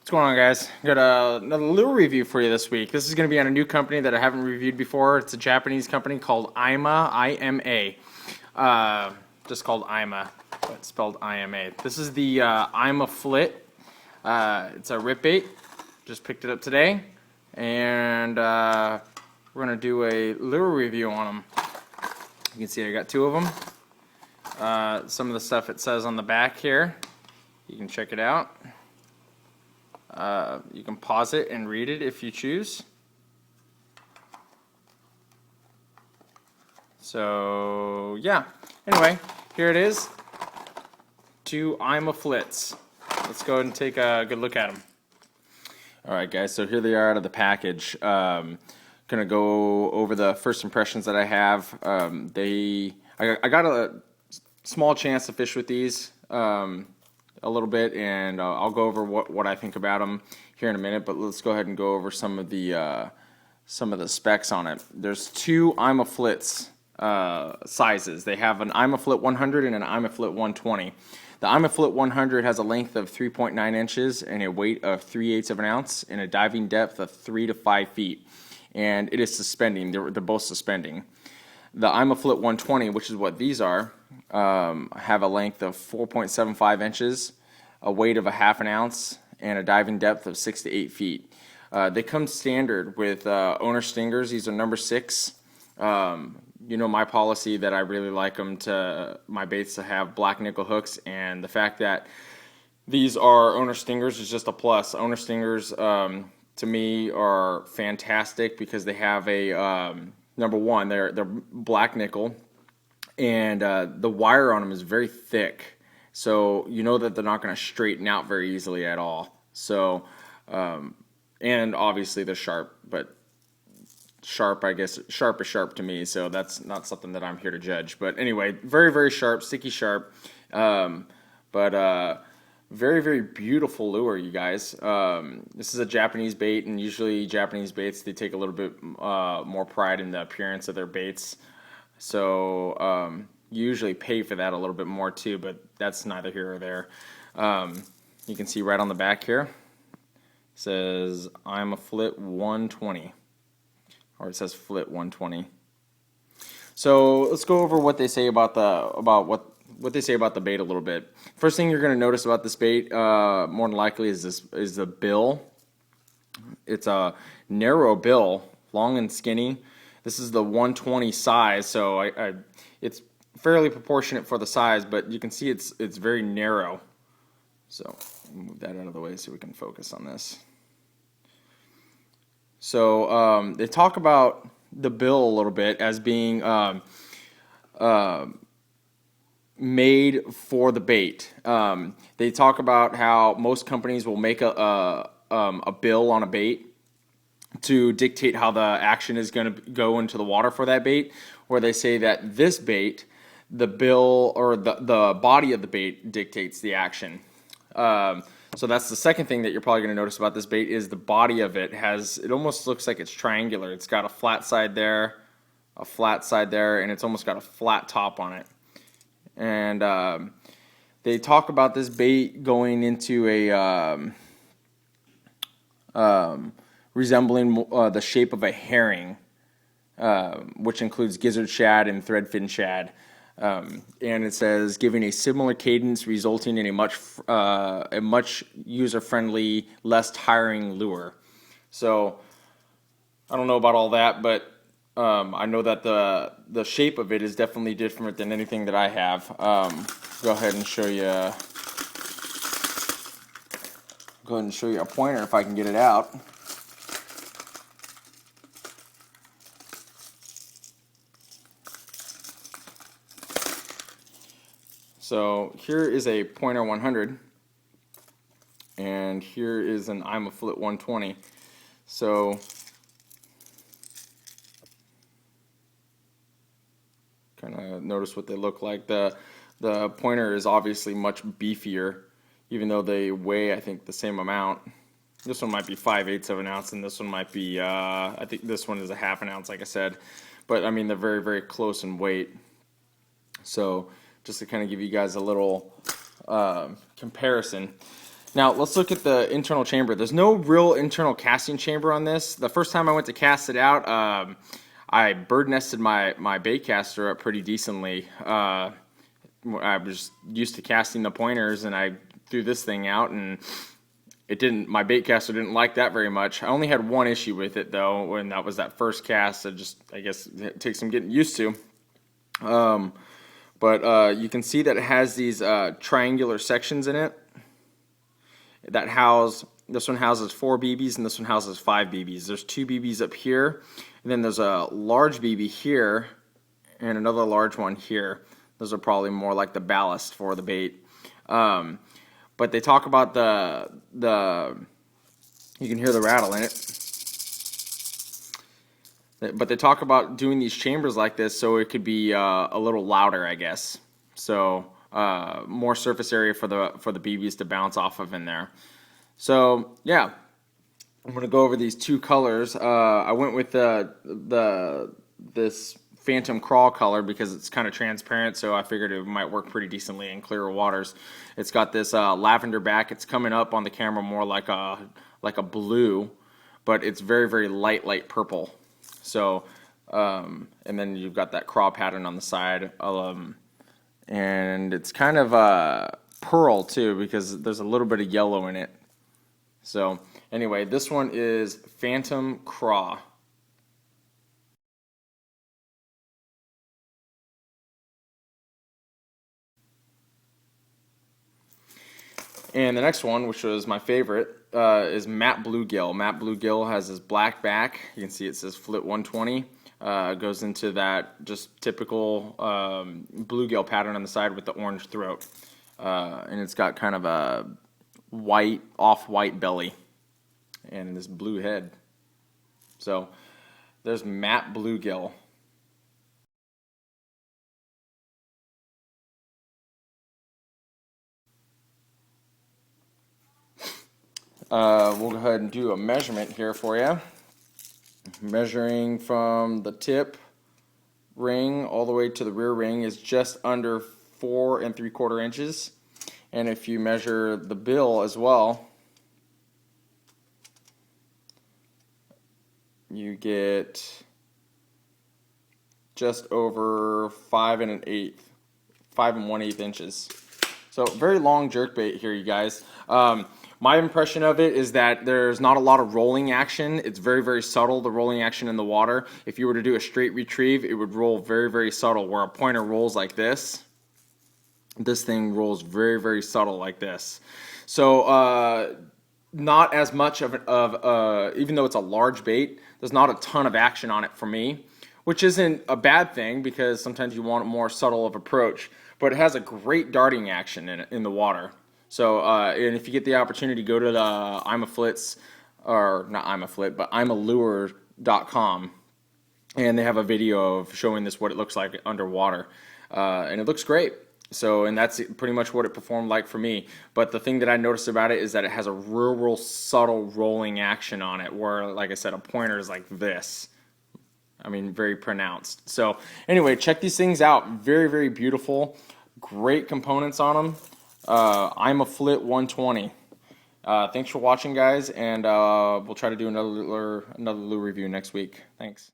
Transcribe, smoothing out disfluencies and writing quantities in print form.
What's going on, guys? Got another little review for you this week. This is going to be on a new company that I haven't reviewed before. It's a Japanese company called Ima, I-M-A. Just called Ima, but spelled I-M-A. This is the Ima Flit. It's a ripbait. Just picked it up today, and we're going to do a little review on them. You can see I got two of them. Some of the stuff it says on the back here, you can check it out. You can pause it and read it if you choose. So yeah, anyway, here it is. Two Ima Flits. Let's go ahead and take a good look at them. Alright guys, so here they are out of the package. Gonna go over the first impressions that I have. I got a small chance to fish with these a little bit, and I'll go over what I think about them here in a minute. But let's go ahead and go over some of the specs on it. There's two Ima Flits sizes. They have an Ima Flit 100 and an Ima Flit 120. The Ima Flit 100 has a length of 3.9 inches and a weight of 3/8 of an ounce and a diving depth of 3 to 5 feet. And it is suspending. They're both suspending. The Ima Flit 120, which is what these are, have a length of 4.75 inches, a weight of a half an ounce, and a diving depth of 6 to 8 feet. They come standard with owner stingers. These are number 6. You know my policy that I really like my baits to have black nickel hooks, and the fact that these are owner stingers is just a plus. Owner stingers to me are fantastic because they have a number one, they're black nickel, and the wire on them is very thick, so you know that they're not going to straighten out very easily at all. So and obviously they're sharp, but sharp, I guess sharp is sharp to me, so that's not something that I'm here to judge. But anyway, very, very sharp, sticky sharp, but very, very beautiful lure, you guys. This is a Japanese bait, and usually Japanese baits, they take a little bit more pride in the appearance of their baits, so you usually pay for that a little bit more too, but that's neither here or there. You can see right on the back here, it says Ima Flit 120. Or it says Flit 120. So let's go over what they say about what they say about the bait a little bit. First thing you're going to notice about this bait, more than likely, is the bill. It's a narrow bill, long and skinny. This is the 120 size, so it's fairly proportionate for the size, but you can see it's very narrow. So move that out of the way so we can focus on this. So they talk about the bill a little bit as being made for the bait. They talk about how most companies will make a bill on a bait to dictate how the action is going to go into the water for that bait, where they say that this bait, the bill or the body of the bait dictates the action. So that's the second thing that you're probably going to notice about this bait is the body of it it almost looks like it's triangular. It's got a flat side there, and it's almost got a flat top on it. And they talk about this bait going into a resembling the shape of a herring, which includes gizzard shad and threadfin shad. And it says giving a similar cadence, resulting in a much user-friendly, less tiring lure. So I don't know about all that, but I know that the shape of it is definitely different than anything that I have. Go ahead and show you. Go ahead and show you a pointer if I can get it out. So here is a Pointer 100, and here is an Ima Flit 120. So kind of notice what they look like. The Pointer is obviously much beefier, even though they weigh, I think, the same amount. This one might be 5/8 of an ounce, and this one might be, I think this one is a half an ounce, like I said. But I mean, they're very, very close in weight. So just to kind of give you guys a little comparison. Now let's look at the internal chamber. There's no real internal casting chamber on this. The first time I went to cast it out, I bird nested my bait caster up pretty decently. I was used to casting the pointers, and I threw this thing out, and it didn't. My bait caster didn't like that very much. I only had one issue with it though, and that was that first cast. I guess it takes some getting used to. But you can see that it has these triangular sections in it that house. This one houses 4 BBs and this one houses 5 BBs. There's 2 BBs up here, and then there's a large BB here and another large one here. Those are probably more like the ballast for the bait. But they talk about you can hear the rattle in it. But they talk about doing these chambers like this so it could be a little louder, I guess. So more surface area for the BBs to bounce off of in there. So yeah, I'm gonna go over these 2 colors. I went with this Phantom Crawl color because it's kind of transparent, so I figured it might work pretty decently in clearer waters. It's got this lavender back. It's coming up on the camera more like a blue, but it's very, very light purple. So, and then you've got that craw pattern on the side, and it's kind of pearl too because there's a little bit of yellow in it. So anyway, this one is Phantom Craw. And the next one, which was my favorite, is Matte Bluegill. Matte Bluegill has this black back. You can see it says Flit 120. Goes into that just typical bluegill pattern on the side with the orange throat. And it's got kind of a white, off-white belly and this blue head. So there's Matte Bluegill. We'll go ahead and do a measurement here for you. Measuring from the tip ring all the way to the rear ring is just under 4 3/4 inches. And if you measure the bill as well, you get just over 5 1/8 inches. So very long jerkbait here, you guys. My impression of it is that there's not a lot of rolling action. It's very, very subtle, the rolling action in the water. If you were to do a straight retrieve, it would roll very, very subtle, where a pointer rolls like this. This thing rolls very, very subtle like this. So not as much of even though it's a large bait, there's not a ton of action on it for me, which isn't a bad thing because sometimes you want a more subtle of approach. But it has a great darting action in the water. So, and if you get the opportunity, go to the Ima Flits, or not Ima Flit, but imalure.com, and they have a video of showing this what it looks like underwater, and it looks great. So, and that's pretty much what it performed like for me. But the thing that I noticed about it is that it has a real subtle rolling action on it, where, like I said, a pointer is like this. I mean, very pronounced. So, anyway, check these things out. Very, very beautiful. Great components on them. Ima Flit 120. Thanks for watching, guys, and we'll try to do another lure review next week. Thanks.